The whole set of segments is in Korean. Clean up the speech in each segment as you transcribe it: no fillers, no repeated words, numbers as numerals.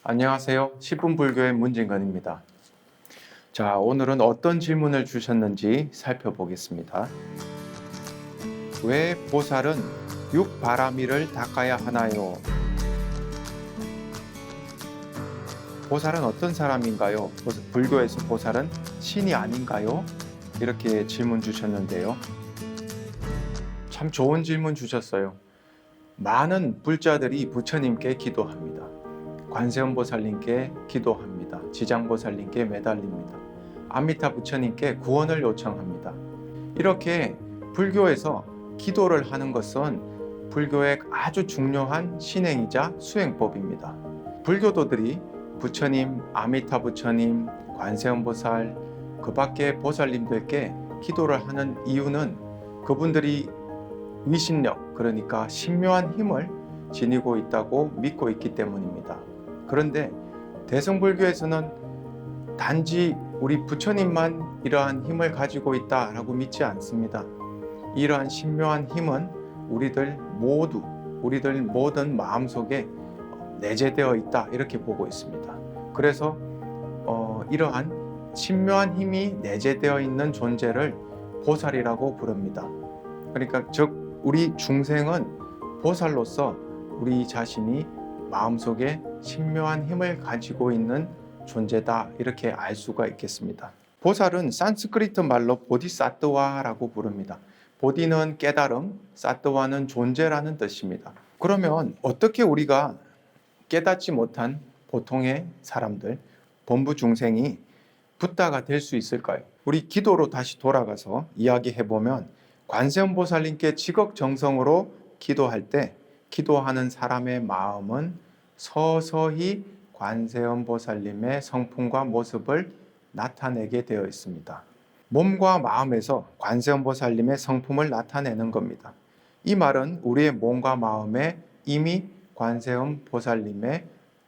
안녕하세요. 10분 불교의 문진건입니다. 자, 오늘은 어떤 질문을 주셨는지 살펴보겠습니다. 왜 보살은 육바라밀을 닦아야 하나요? 보살은 어떤 사람인가요? 불교에서 보살은 신이 아닌가요? 이렇게 질문 주셨는데요. 참 좋은 질문 주셨어요. 많은 불자들이 부처님께 기도합니다. 관세음보살님께 기도합니다. 지장보살님께 매달립니다. 아미타 부처님께 구원을 요청합니다. 이렇게 불교에서 기도를 하는 것은 불교의 아주 중요한 신행이자 수행법입니다. 불교도들이 부처님, 아미타 부처님, 관세음보살, 그 밖에 보살님들께 기도를 하는 이유는 그분들이 위신력, 그러니까 신묘한 힘을 지니고 있다고 믿고 있기 때문입니다. 그런데 대승불교에서는 단지 우리 부처님만 이러한 힘을 가지고 있다라고 믿지 않습니다. 이러한 신묘한 힘은 우리들 모든 마음속에 내재되어 있다 이렇게 보고 있습니다. 그래서 이러한 신묘한 힘이 내재되어 있는 존재를 보살이라고 부릅니다. 그러니까 즉 우리 중생은 보살로서 우리 자신이 마음속에 신묘한 힘을 가지고 있는 존재다 이렇게 알 수가 있겠습니다. 보살은 산스크리트 말로 보디사트와라고 부릅니다. 보디는 깨달음, 사트와는 존재라는 뜻입니다. 그러면 어떻게 우리가 깨닫지 못한 보통의 사람들, 범부 중생이 붓다가 될 수 있을까요? 우리 기도로 다시 돌아가서 이야기해보면 관세음보살님께 지극정성으로 기도할 때 기도하는 사람의 마음은 서서히 관세음보살님의 성품과 모습을 나타내게 되어 있습니다. 몸과 마음에서 관세음보살님의 성품을 나타내는 겁니다. 이 말은 우리의 몸과 마음에 이미 관세음보살님의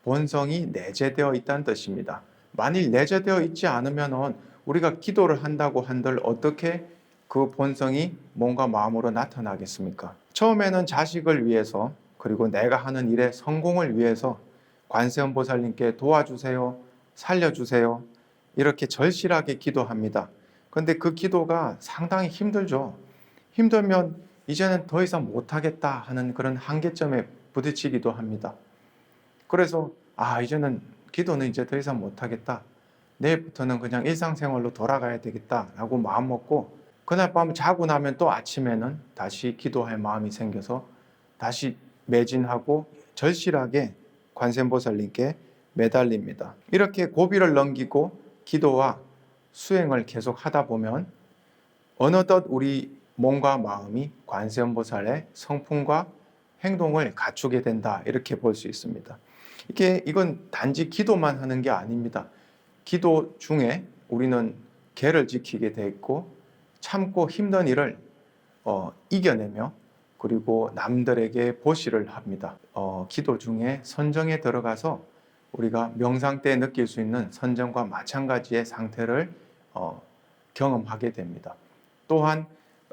본성이 내재되어 있다는 뜻입니다. 만일 내재되어 있지 않으면 우리가 기도를 한다고 한들 어떻게 그 본성이 몸과 마음으로 나타나겠습니까? 처음에는 자식을 위해서 그리고 내가 하는 일의 성공을 위해서 관세음보살님께 도와주세요, 살려주세요 이렇게 절실하게 기도합니다. 그런데 그 기도가 상당히 힘들죠. 힘들면 이제는 더 이상 못하겠다 하는 그런 한계점에 부딪히기도 합니다. 그래서 이제는 기도는 이제 더 이상 못하겠다. 내일부터는 그냥 일상생활로 돌아가야 되겠다라고 마음먹고 그날 밤 자고 나면 또 아침에는 다시 기도할 마음이 생겨서 다시 매진하고 절실하게 관세음보살님께 매달립니다. 이렇게 고비를 넘기고 기도와 수행을 계속 하다 보면 어느덧 우리 몸과 마음이 관세음보살의 성품과 행동을 갖추게 된다 이렇게 볼 수 있습니다. 이건 단지 기도만 하는 게 아닙니다. 기도 중에 우리는 계를 지키게 돼 있고 참고 힘든 일을 이겨내며 그리고 남들에게 보시를 합니다. 기도 중에 선정에 들어가서 우리가 명상 때 느낄 수 있는 선정과 마찬가지의 상태를 경험하게 됩니다. 또한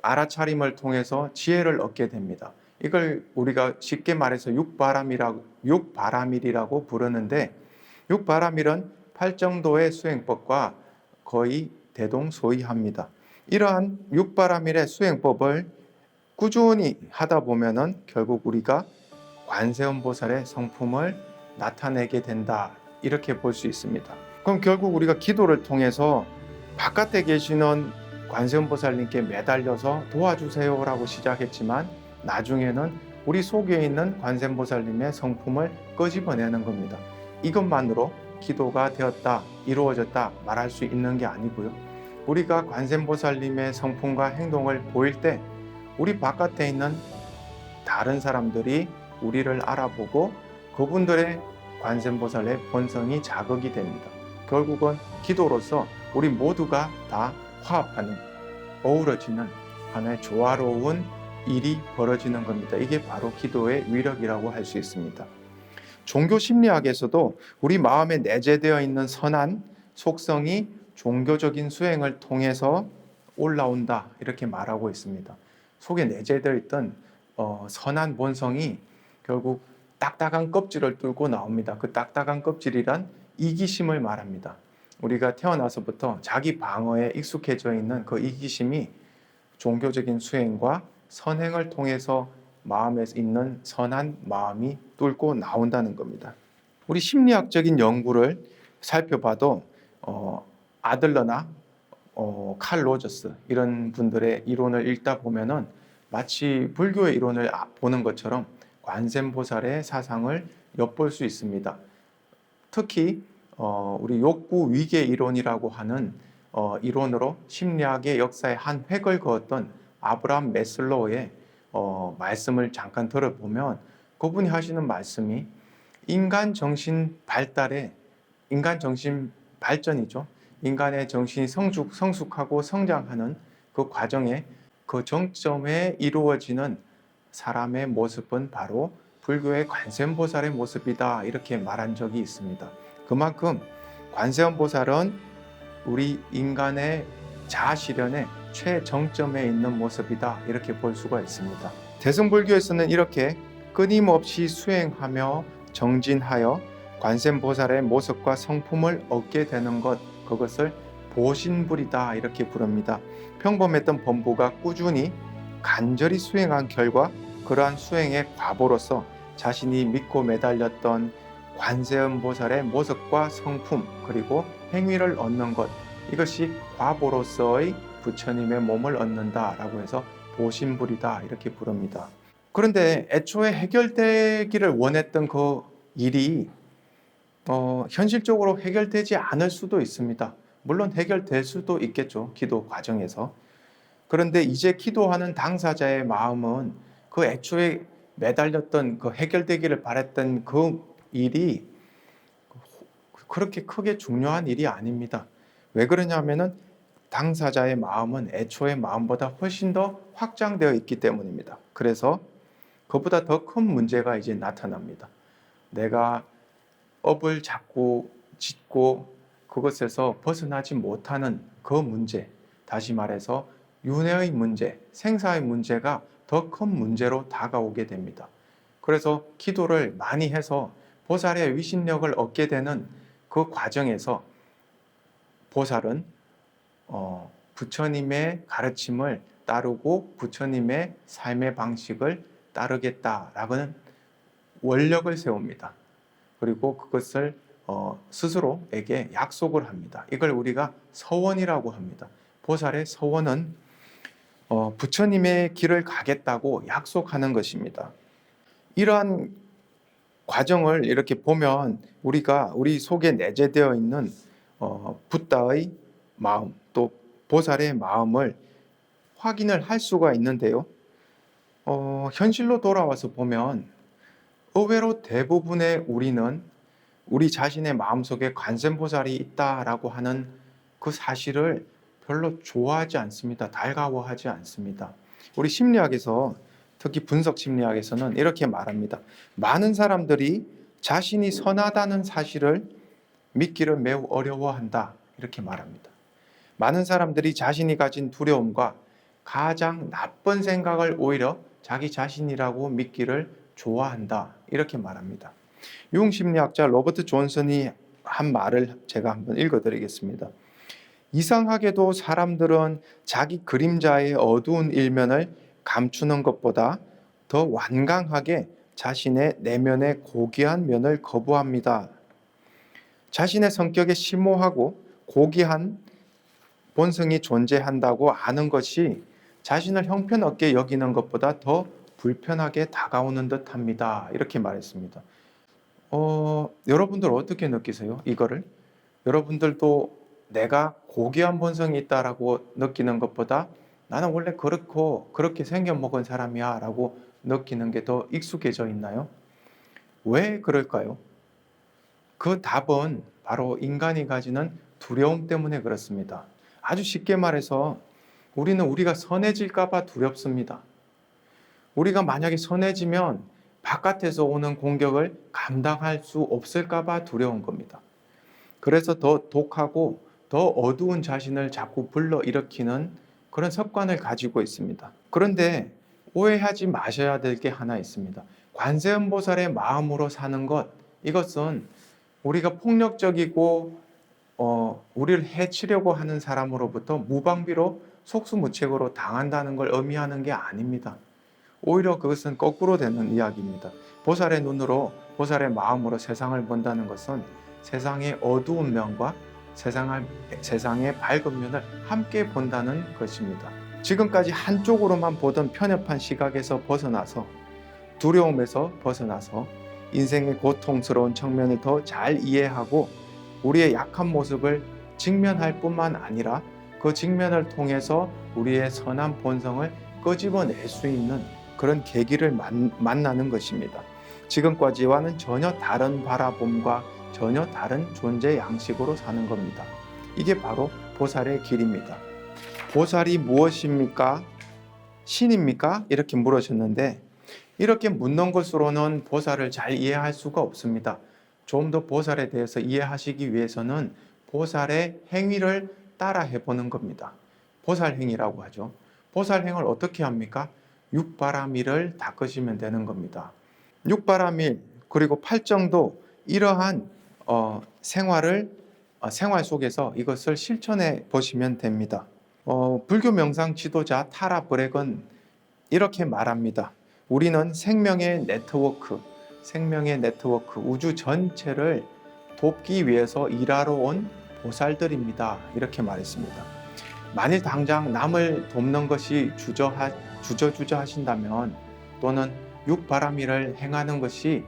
알아차림을 통해서 지혜를 얻게 됩니다. 이걸 우리가 쉽게 말해서 육바라밀이라고 부르는데 육바라밀은 팔정도의 수행법과 거의 대동소이합니다. 이러한 육바라밀의 수행법을 꾸준히 하다 보면은 결국 우리가 관세음보살의 성품을 나타내게 된다 이렇게 볼 수 있습니다. 그럼 결국 우리가 기도를 통해서 바깥에 계시는 관세음보살님께 매달려서 도와주세요라고 시작했지만 나중에는 우리 속에 있는 관세음보살님의 성품을 끄집어내는 겁니다. 이것만으로 기도가 되었다, 이루어졌다 말할 수 있는 게 아니고요. 우리가 관세음보살님의 성품과 행동을 보일 때 우리 바깥에 있는 다른 사람들이 우리를 알아보고 그분들의 관세음보살의 본성이 자극이 됩니다. 결국은 기도로서 우리 모두가 다 화합하는, 어우러지는 하나의 조화로운 일이 벌어지는 겁니다. 이게 바로 기도의 위력이라고 할 수 있습니다. 종교 심리학에서도 우리 마음에 내재되어 있는 선한 속성이 종교적인 수행을 통해서 올라온다 이렇게 말하고 있습니다. 속에 내재되어 있던 선한 본성이 결국 딱딱한 껍질을 뚫고 나옵니다. 그 딱딱한 껍질이란 이기심을 말합니다. 우리가 태어나서부터 자기 방어에 익숙해져 있는 그 이기심이 종교적인 수행과 선행을 통해서 마음에 있는 선한 마음이 뚫고 나온다는 겁니다. 우리 심리학적인 연구를 살펴봐도 아들러나 칼 로저스 이런 분들의 이론을 읽다 보면은 마치 불교의 이론을 보는 것처럼 관세음보살의 사상을 엿볼 수 있습니다. 특히 우리 욕구 위계 이론이라고 하는 이론으로 심리학의 역사에 한 획을 그었던 아브라함 매슬로우의 말씀을 잠깐 들어보면 그분이 하시는 말씀이 인간 정신 발전이죠. 인간의 정신이 성숙하고 성장하는 그 과정에 그 정점에 이루어지는 사람의 모습은 바로 불교의 관세음보살의 모습이다 이렇게 말한 적이 있습니다. 그만큼 관세음보살은 우리 인간의 자아실현의 최정점에 있는 모습이다 이렇게 볼 수가 있습니다. 대승불교에서는 이렇게 끊임없이 수행하며 정진하여 관세음보살의 모습과 성품을 얻게 되는 것, 그것을 보신불이다 이렇게 부릅니다. 평범했던 범부가 꾸준히 간절히 수행한 결과 그러한 수행의 과보로서 자신이 믿고 매달렸던 관세음보살의 모습과 성품 그리고 행위를 얻는 것, 이것이 과보로서의 부처님의 몸을 얻는다라고 해서 보신불이다 이렇게 부릅니다. 그런데 애초에 해결되기를 원했던 그 일이 현실적으로 해결되지 않을 수도 있습니다. 물론 해결될 수도 있겠죠. 기도 과정에서. 그런데 이제 기도하는 당사자의 마음은 그 애초에 매달렸던 그 해결되기를 바랬던 그 일이 그렇게 크게 중요한 일이 아닙니다. 왜 그러냐면은 당사자의 마음은 애초의 마음보다 훨씬 더 확장되어 있기 때문입니다. 그래서 그보다 더 큰 문제가 이제 나타납니다. 내가 업을 자꾸 짓고 그것에서 벗어나지 못하는 그 문제, 다시 말해서 윤회의 문제, 생사의 문제가 더 큰 문제로 다가오게 됩니다. 그래서 기도를 많이 해서 보살의 위신력을 얻게 되는 그 과정에서 보살은 부처님의 가르침을 따르고 부처님의 삶의 방식을 따르겠다라는 원력을 세웁니다. 그리고 그것을 스스로에게 약속을 합니다. 이걸 우리가 서원이라고 합니다. 보살의 서원은 부처님의 길을 가겠다고 약속하는 것입니다. 이러한 과정을 이렇게 보면 우리 속에 내재되어 있는 붓다의 마음 또 보살의 마음을 확인을 할 수가 있는데요. 현실로 돌아와서 보면 의외로 대부분의 우리는 우리 자신의 마음속에 관세음보살이 있다라고 하는 그 사실을 별로 좋아하지 않습니다. 달가워하지 않습니다. 우리 심리학에서 특히 분석 심리학에서는 이렇게 말합니다. 많은 사람들이 자신이 선하다는 사실을 믿기를 매우 어려워한다 이렇게 말합니다. 많은 사람들이 자신이 가진 두려움과 가장 나쁜 생각을 오히려 자기 자신이라고 믿기를 좋아한다 이렇게 말합니다. 유흥심리학자 로버트 존슨이 한 말을 제가 한번 읽어드리겠습니다. 이상하게도 사람들은 자기 그림자의 어두운 일면을 감추는 것보다 더 완강하게 자신의 내면의 고귀한 면을 거부합니다. 자신의 성격에 심오하고 고귀한 본성이 존재한다고 아는 것이 자신을 형편없게 여기는 것보다 더 불편하게 다가오는 듯합니다. 이렇게 말했습니다. 여러분들 어떻게 느끼세요? 이거를? 여러분들도 내가 고귀한 본성이 있다라고 느끼는 것보다 나는 원래 그렇게 생겨먹은 사람이야 라고 느끼는 게 더 익숙해져 있나요? 왜 그럴까요? 그 답은 바로 인간이 가지는 두려움 때문에 그렇습니다. 아주 쉽게 말해서 우리는 우리가 선해질까 봐 두렵습니다. 우리가 만약에 선해지면 바깥에서 오는 공격을 감당할 수 없을까 봐 두려운 겁니다. 그래서 더 독하고 더 어두운 자신을 자꾸 불러일으키는 그런 습관을 가지고 있습니다. 그런데 오해하지 마셔야 될 게 하나 있습니다. 관세음보살의 마음으로 사는 것, 이것은 우리가 폭력적이고 우리를 해치려고 하는 사람으로부터 무방비로 속수무책으로 당한다는 걸 의미하는 게 아닙니다. 오히려 그것은 거꾸로 되는 이야기입니다. 보살의 눈으로, 보살의 마음으로 세상을 본다는 것은 세상의 어두운 면과 세상의 밝은 면을 함께 본다는 것입니다. 지금까지 한쪽으로만 보던 편협한 시각에서 벗어나서, 두려움에서 벗어나서 인생의 고통스러운 측면을 더 잘 이해하고 우리의 약한 모습을 직면할 뿐만 아니라 그 직면을 통해서 우리의 선한 본성을 끄집어낼 수 있는 그런 계기를 만나는 것입니다. 지금까지와는 전혀 다른 바라봄과 전혀 다른 존재 양식으로 사는 겁니다. 이게 바로 보살의 길입니다. 보살이 무엇입니까? 신입니까? 이렇게 물으셨는데, 이렇게 묻는 것으로는 보살을 잘 이해할 수가 없습니다. 좀 더 보살에 대해서 이해하시기 위해서는 보살의 행위를 따라 해보는 겁니다. 보살행위라고 하죠. 보살행을 어떻게 합니까? 육바라밀을 닦으시면 되는 겁니다. 육바라밀 그리고 팔정도, 이러한 생활 속에서 이것을 실천해 보시면 됩니다. 불교 명상 지도자 타라 브렉은 이렇게 말합니다. 우리는 생명의 네트워크, 우주 전체를 돕기 위해서 일하러 온 보살들입니다. 이렇게 말했습니다. 만일 당장 남을 돕는 것이 주저하신다면, 또는 육바라밀을 행하는 것이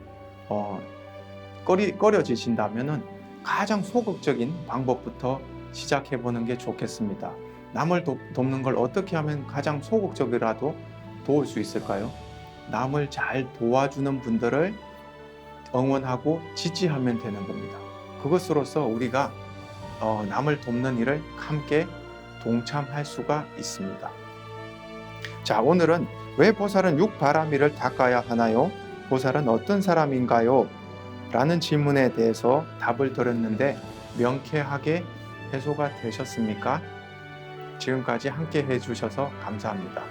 꺼려지신다면 가장 소극적인 방법부터 시작해 보는 게 좋겠습니다. 남을 돕는 걸 어떻게 하면 가장 소극적이라도 도울 수 있을까요? 남을 잘 도와주는 분들을 응원하고 지지하면 되는 겁니다. 그것으로서 우리가 남을 돕는 일을 함께 동참할 수가 있습니다. 자, 오늘은 왜 보살은 육바라밀을 닦아야 하나요? 보살은 어떤 사람인가요? 라는 질문에 대해서 답을 드렸는데 명쾌하게 해소가 되셨습니까? 지금까지 함께 해주셔서 감사합니다.